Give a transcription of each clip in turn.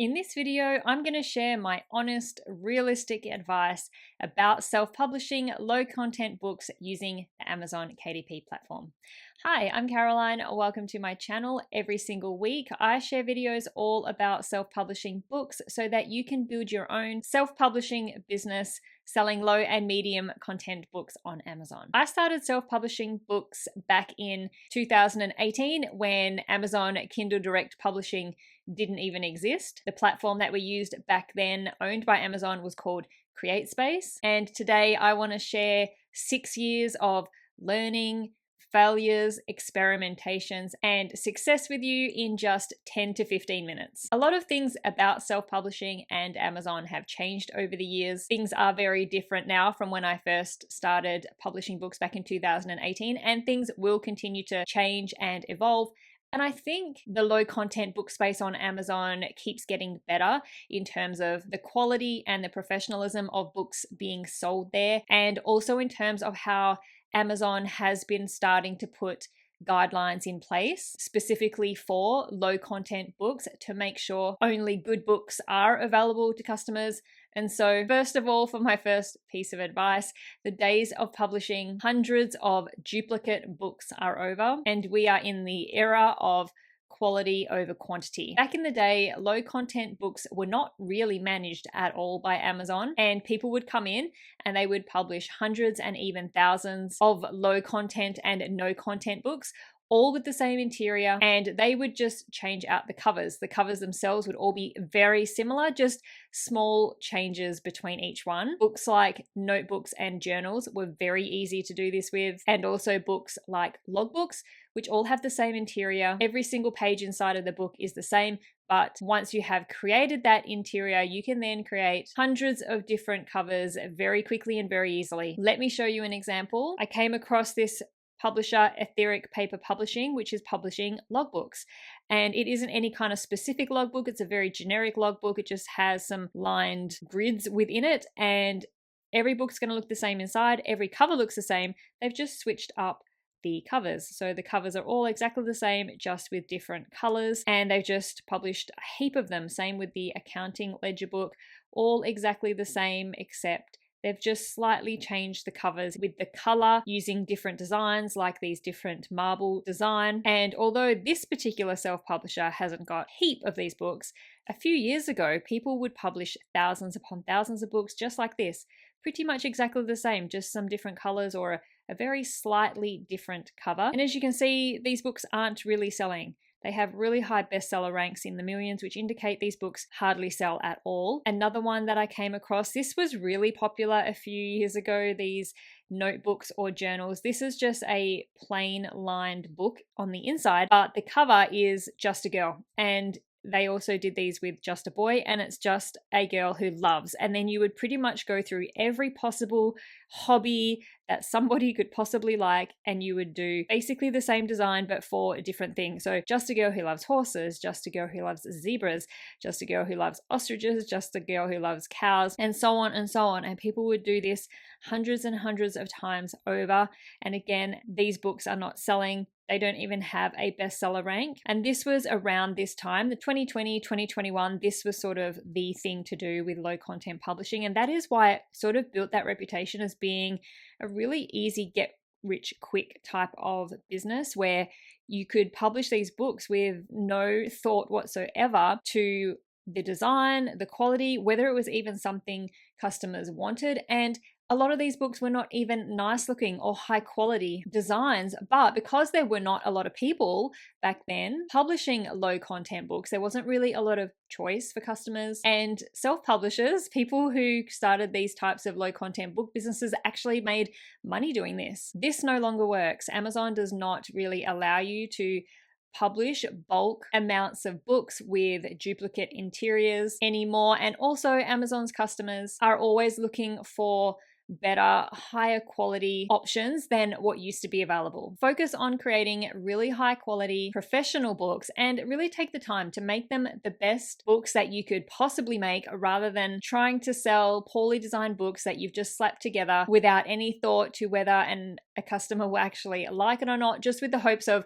In this video, I'm going to share my honest, realistic advice about self-publishing low-content books using the Amazon KDP platform. Hi, I'm Caroline. Welcome to my channel. Every single week, I share videos all about self-publishing books so that you can build your own self-publishing business selling low and medium content books on Amazon. I started self-publishing books back in 2018 when Amazon Kindle Direct Publishing didn't even exist. The platform that we used back then, owned by Amazon, was called CreateSpace. And today I want to share 6 years of learning, failures, experimentations, and success with you in just 10 to 15 minutes. A lot of things about self-publishing and Amazon have changed over the years. Things are very different now from when I first started publishing books back in 2018, and things will continue to change and evolve. And I think the low content book space on Amazon keeps getting better in terms of the quality and the professionalism of books being sold there, and also in terms of how Amazon has been starting to put guidelines in place specifically for low content books to make sure only good books are available to customers. And so, first of all, for my first piece of advice, the days of publishing hundreds of duplicate books are over, and we are in the era of quality over quantity. Back in the day, low content books were not really managed at all by Amazon, and people would come in and they would publish hundreds and even thousands of low content and no content books, all with the same interior, and they would just change out the covers. The covers themselves would all be very similar, just small changes between each one. Books like notebooks and journals were very easy to do this with, and also books like logbooks, which all have the same interior. Every single page inside of the book is the same, but once you have created that interior, you can then create hundreds of different covers very quickly and very easily. Let me show you an example. I came across this publisher, Etheric Paper Publishing, which is publishing logbooks. And it isn't any kind of specific logbook, it's a very generic logbook. It just has some lined grids within it, and every book's going to look the same inside. Every cover looks the same. They've just switched up the covers. So the covers are all exactly the same, just with different colors, and they've just published a heap of them. Same with the accounting ledger book, all exactly the same, except they've just slightly changed the covers with the color using different designs like these different marble design. And although this particular self-publisher hasn't got a heap of these books, a few years ago, people would publish thousands upon thousands of books just like this, pretty much exactly the same, just some different colors or a very slightly different cover. And as you can see, these books aren't really selling. They have really high bestseller ranks in the millions, which indicate these books hardly sell at all. Another one that I came across, this was really popular a few years ago, these notebooks or journals. This is just a plain lined book on the inside, but the cover is just a girl. And they also did these with just a boy, and it's just a girl who loves. And then you would pretty much go through every possible hobby that somebody could possibly like, and you would do basically the same design but for a different thing. So just a girl who loves horses, just a girl who loves zebras, just a girl who loves ostriches, just a girl who loves cows, and so on and so on. And people would do this hundreds and hundreds of times over. And again, these books are not selling. They don't even have a bestseller rank. And this was around this time, the 2020, 2021, this was sort of the thing to do with low content publishing. And that is why it sort of built that reputation as being a really easy get rich quick type of business, where you could publish these books with no thought whatsoever to the design, the quality, whether it was even something customers wanted. And a lot of these books were not even nice looking or high quality designs, but because there were not a lot of people back then publishing low content books, there wasn't really a lot of choice for customers. And self-publishers, people who started these types of low content book businesses, actually made money doing this. This no longer works. Amazon does not really allow you to publish bulk amounts of books with duplicate interiors anymore. And also Amazon's customers are always looking for better, higher quality options than what used to be available. Focus on creating really high quality professional books and really take the time to make them the best books that you could possibly make, rather than trying to sell poorly designed books that you've just slapped together without any thought to whether a customer will actually like it or not, just with the hopes of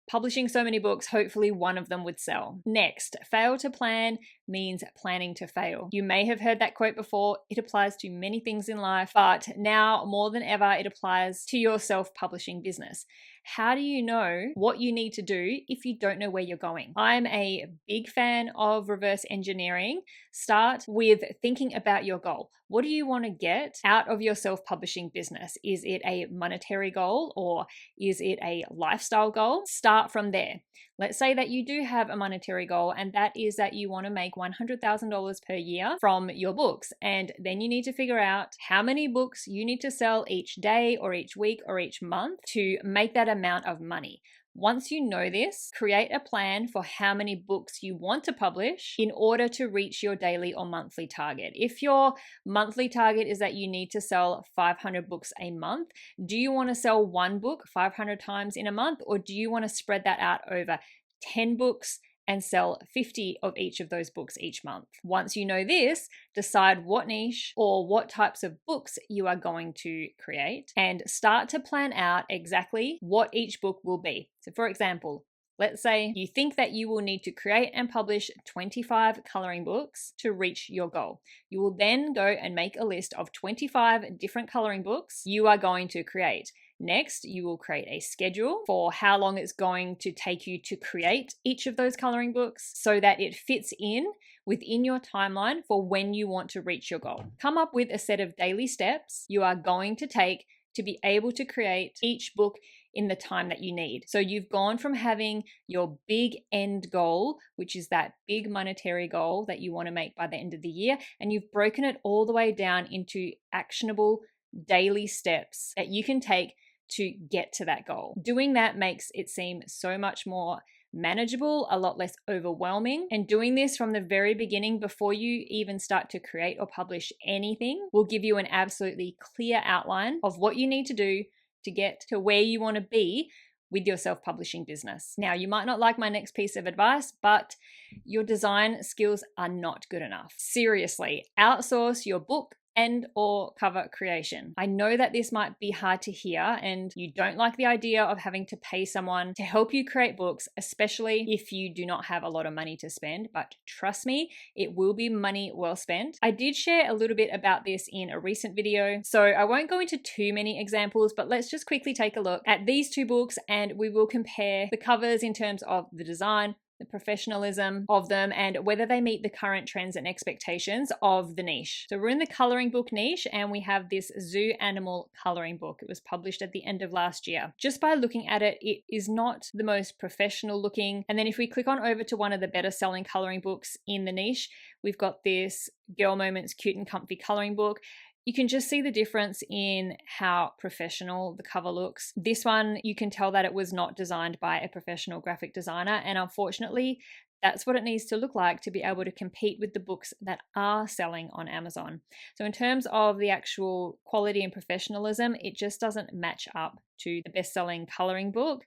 publishing so many books, hopefully one of them would sell. Next, fail to plan means planning to fail. You may have heard that quote before. It applies to many things in life, but now more than ever, it applies to your self-publishing business. How do you know what you need to do if you don't know where you're going? I'm a big fan of reverse engineering. Start with thinking about your goal. What do you want to get out of your self-publishing business? Is it a monetary goal or is it a lifestyle goal? Start from there. Let's say that you do have a monetary goal, and that is that you want to make $100,000 per year from your books. And then you need to figure out how many books you need to sell each day or each week or each month to make that amount of money. Once you know this, create a plan for how many books you want to publish in order to reach your daily or monthly target. If your monthly target is that you need to sell 500 books a month, do you want to sell one book 500 times in a month, or do you want to spread that out over 10 books and sell 50 of each of those books each month? Once you know this, decide what niche or what types of books you are going to create and start to plan out exactly what each book will be. So for example, let's say you think that you will need to create and publish 25 coloring books to reach your goal. You will then go and make a list of 25 different coloring books you are going to create. Next, you will create a schedule for how long it's going to take you to create each of those coloring books so that it fits in within your timeline for when you want to reach your goal. Come up with a set of daily steps you are going to take to be able to create each book in the time that you need. So you've gone from having your big end goal, which is that big monetary goal that you want to make by the end of the year, and you've broken it all the way down into actionable daily steps that you can take to get to that goal. Doing that makes it seem so much more manageable, a lot less overwhelming. And doing this from the very beginning before you even start to create or publish anything will give you an absolutely clear outline of what you need to do to get to where you want to be with your self-publishing business. Now, you might not like my next piece of advice, but your design skills are not good enough. Seriously, outsource your book and or cover creation. I know that this might be hard to hear and you don't like the idea of having to pay someone to help you create books, especially if you do not have a lot of money to spend, but trust me, it will be money well spent. I did share a little bit about this in a recent video, so I won't go into too many examples, but let's just quickly take a look at these two books and we will compare the covers in terms of the design, the professionalism of them, and whether they meet the current trends and expectations of the niche. So we're in the coloring book niche and we have this zoo animal coloring book. It was published at the end of last year. Just by looking at it, it is not the most professional looking. And then if we click on over to one of the better selling coloring books in the niche, we've got this Girl Moments Cute and Comfy coloring book. You can just see the difference in how professional the cover looks. This one, you can tell that it was not designed by a professional graphic designer, and unfortunately, that's what it needs to look like to be able to compete with the books that are selling on Amazon. So in terms of the actual quality and professionalism, it just doesn't match up to the best-selling coloring book.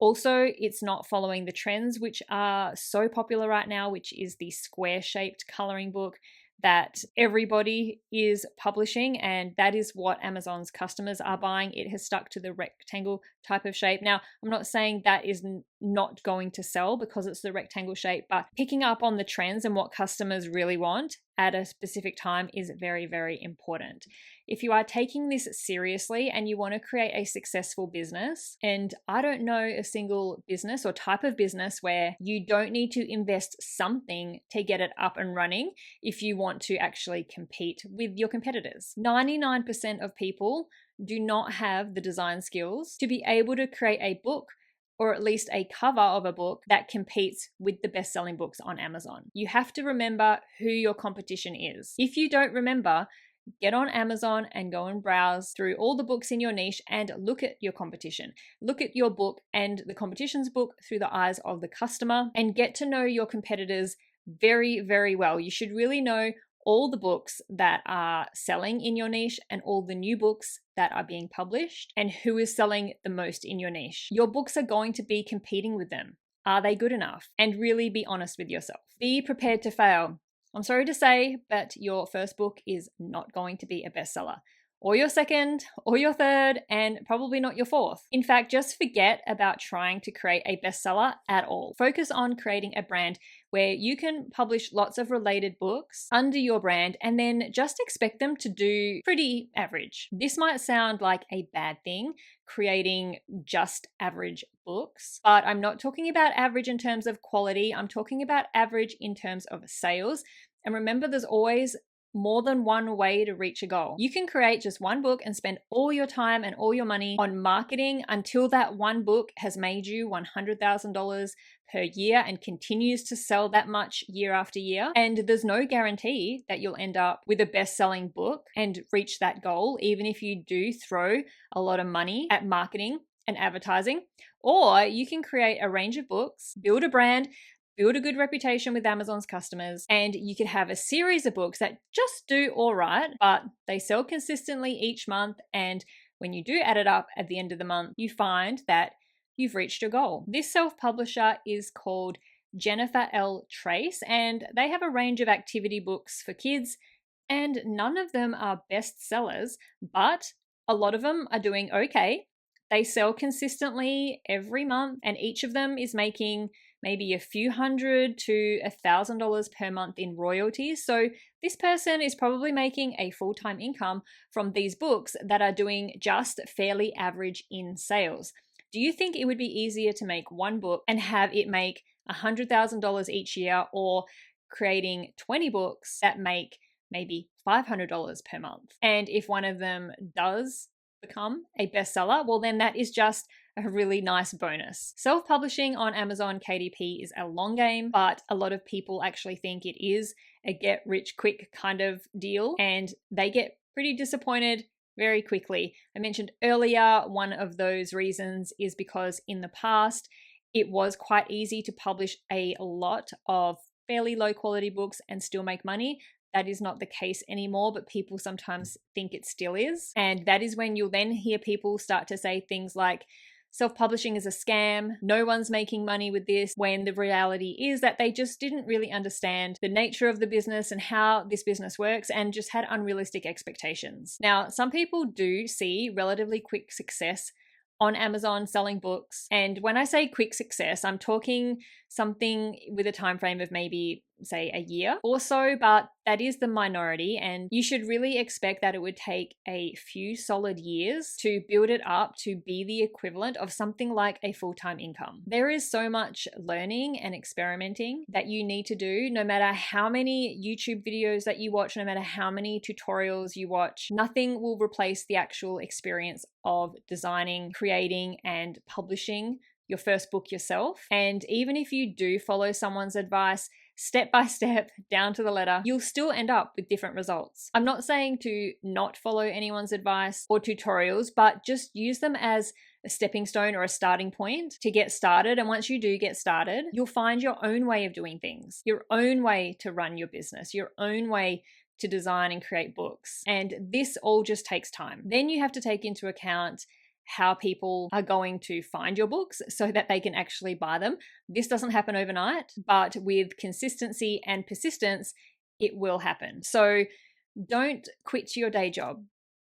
Also, it's not following the trends which are so popular right now, which is the square-shaped coloring book that everybody is publishing, and that is what Amazon's customers are buying. It has stuck to the rectangle type of shape. Now, I'm not saying that is not going to sell because it's the rectangle shape, but picking up on the trends and what customers really want at a specific time is very, very important. If you are taking this seriously and you want to create a successful business, and I don't know a single business or type of business where you don't need to invest something to get it up and running if you want to actually compete with your competitors. 99% of people do not have the design skills to be able to create a book or at least a cover of a book that competes with the best-selling books on Amazon. You have to remember who your competition is. If you don't remember, get on Amazon and go and browse through all the books in your niche and look at your competition. Look at your book and the competition's book through the eyes of the customer and get to know your competitors very, very well. You should really know all the books that are selling in your niche and all the new books that are being published and who is selling the most in your niche. Your books are going to be competing with them. Are they good enough? And really be honest with yourself. Be prepared to fail. I'm sorry to say, but your first book is not going to be a bestseller. or your second, or your third, and probably not your fourth. In fact, just forget about trying to create a bestseller at all. Focus on creating a brand where you can publish lots of related books under your brand and then just expect them to do pretty average. This might sound like a bad thing, creating just average books, but I'm not talking about average in terms of quality. I'm talking about average in terms of sales. And remember, there's always more than one way to reach a goal. You can create just one book and spend all your time and all your money on marketing until that one book has made you $100,000 per year and continues to sell that much year after year. And there's no guarantee that you'll end up with a best-selling book and reach that goal, even if you do throw a lot of money at marketing and advertising. Or you can create a range of books, build a brand, build a good reputation with Amazon's customers, and you could have a series of books that just do all right, but they sell consistently each month. And when you do add it up at the end of the month, you find that you've reached your goal. This self-publisher is called Jennifer L. Trace, and they have a range of activity books for kids, and none of them are bestsellers, but a lot of them are doing okay. They sell consistently every month, and each of them is making maybe a few $100 to $1,000 per month in royalties. So this person is probably making a full-time income from these books that are doing just fairly average in sales. Do you think it would be easier to make one book and have it make $100,000 each year, or creating 20 books that make maybe $500 per month? And if one of them does become a bestseller, well, then that is just a really nice bonus. Self-publishing on Amazon KDP is a long game, but a lot of people actually think it is a get-rich-quick kind of deal, and they get pretty disappointed very quickly. I mentioned earlier, one of those reasons is because in the past, it was quite easy to publish a lot of fairly low quality books and still make money. That is not the case anymore, but people sometimes think it still is. And that is when you'll then hear people start to say things like, self-publishing is a scam, no one's making money with this, when the reality is that they just didn't really understand the nature of the business and how this business works, and just had unrealistic expectations. Now, some people do see relatively quick success on Amazon selling books. And when I say quick success, I'm talking something with a time frame of maybe, say, a year or so, but that is the minority, and you should really expect that it would take a few solid years to build it up to be the equivalent of something like a full-time income. There is so much learning and experimenting that you need to do, no matter how many YouTube videos that you watch, no matter how many tutorials you watch. Nothing will replace the actual experience of designing, creating, and publishing your first book yourself. And even if you do follow someone's advice step by step down to the letter, you'll still end up with different results. I'm not saying to not follow anyone's advice or tutorials, but just use them as a stepping stone or a starting point to get started. And once you do get started, you'll find your own way of doing things, your own way to run your business, your own way to design and create books. And this all just takes time. Then you have to take into account how people are going to find your books so that they can actually buy them. This doesn't happen overnight, but with consistency and persistence, it will happen. So don't quit your day job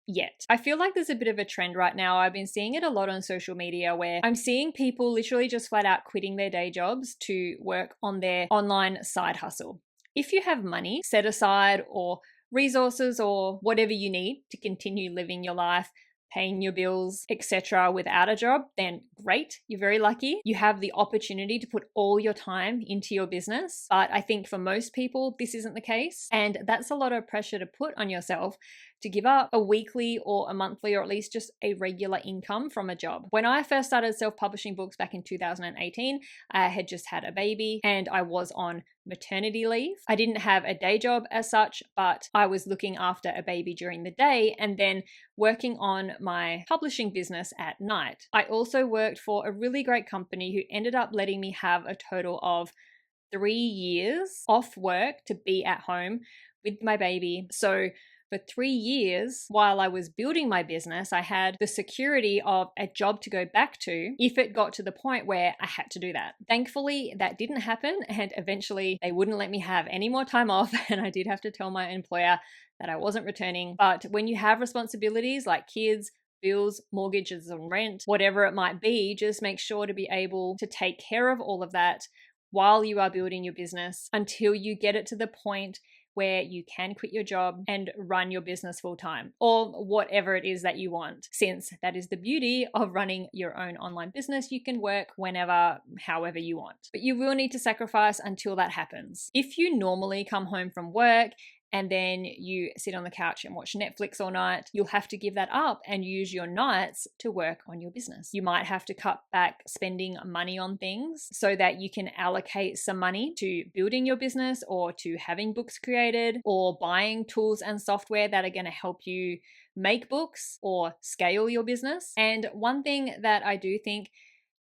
yet. I feel like there's a bit of a trend right now. I've been seeing it a lot on social media, where I'm seeing people literally just flat out quitting their day jobs to work on their online side hustle. If you have money set aside or resources or whatever you need to continue living your life, paying your bills, etc., without a job, then great. You're very lucky. You have the opportunity to put all your time into your business. But I think for most people, this isn't the case. And that's a lot of pressure to put on yourself to give up a weekly or a monthly, or at least just a regular income from a job. When I first started self-publishing books back in 2018, I had just had a baby and I was on maternity leave. I didn't have a day job as such, but I was looking after a baby during the day and then working on my publishing business at night. I also worked for a really great company who ended up letting me have a total of 3 years off work to be at home with my baby. So for 3 years while I was building my business, I had the security of a job to go back to if it got to the point where I had to do that. Thankfully, that didn't happen, and eventually they wouldn't let me have any more time off, and I did have to tell my employer that I wasn't returning. But when you have responsibilities like kids, bills, mortgages, and rent, whatever it might be, just make sure to be able to take care of all of that while you are building your business until you get it to the point where you can quit your job and run your business full time, or whatever it is that you want. Since that is the beauty of running your own online business, you can work whenever, however you want. But you will need to sacrifice until that happens. If you normally come home from work and then you sit on the couch and watch Netflix all night, you'll have to give that up and use your nights to work on your business. You might have to cut back spending money on things so that you can allocate some money to building your business, or to having books created, or buying tools and software that are going to help you make books or scale your business. And one thing that I do think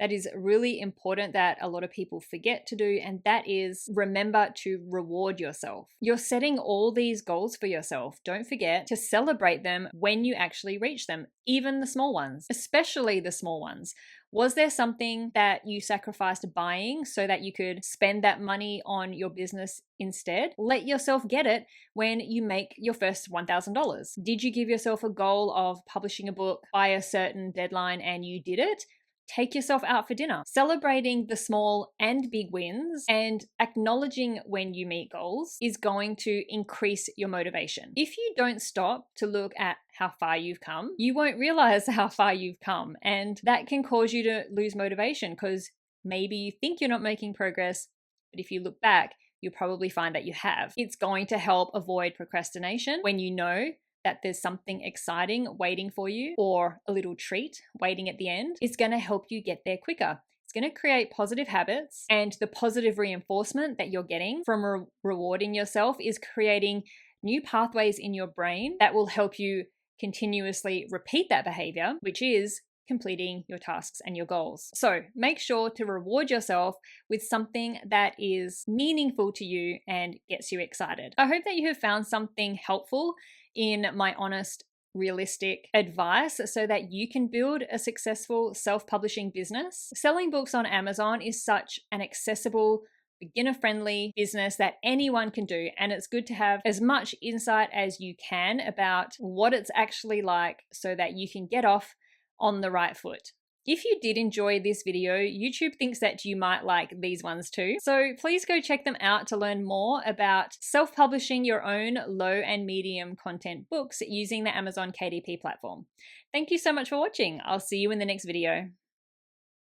that is really important that a lot of people forget to do, and that is remember to reward yourself. You're setting all these goals for yourself. Don't forget to celebrate them when you actually reach them, even the small ones, especially the small ones. Was there something that you sacrificed buying so that you could spend that money on your business instead? Let yourself get it when you make your first $1,000. Did you give yourself a goal of publishing a book by a certain deadline and you did it? Take yourself out for dinner. Celebrating the small and big wins and acknowledging when you meet goals is going to increase your motivation. If you don't stop to look at how far you've come, you won't realize how far you've come. And that can cause you to lose motivation because maybe you think you're not making progress, but if you look back, you'll probably find that you have. It's going to help avoid procrastination when you know that there's something exciting waiting for you, or a little treat waiting at the end. It's going to help you get there quicker. It's going to create positive habits, and the positive reinforcement that you're getting from rewarding yourself is creating new pathways in your brain that will help you continuously repeat that behavior, which is completing your tasks and your goals. So make sure to reward yourself with something that is meaningful to you and gets you excited. I hope that you have found something helpful in my honest, realistic advice so that you can build a successful self-publishing business. Selling books on Amazon is such an accessible, beginner-friendly business that anyone can do, and it's good to have as much insight as you can about what it's actually like so that you can get off on the right foot. If you did enjoy this video, YouTube thinks that you might like these ones too. So please go check them out to learn more about self-publishing your own low and medium content books using the Amazon KDP platform. Thank you so much for watching. I'll see you in the next video.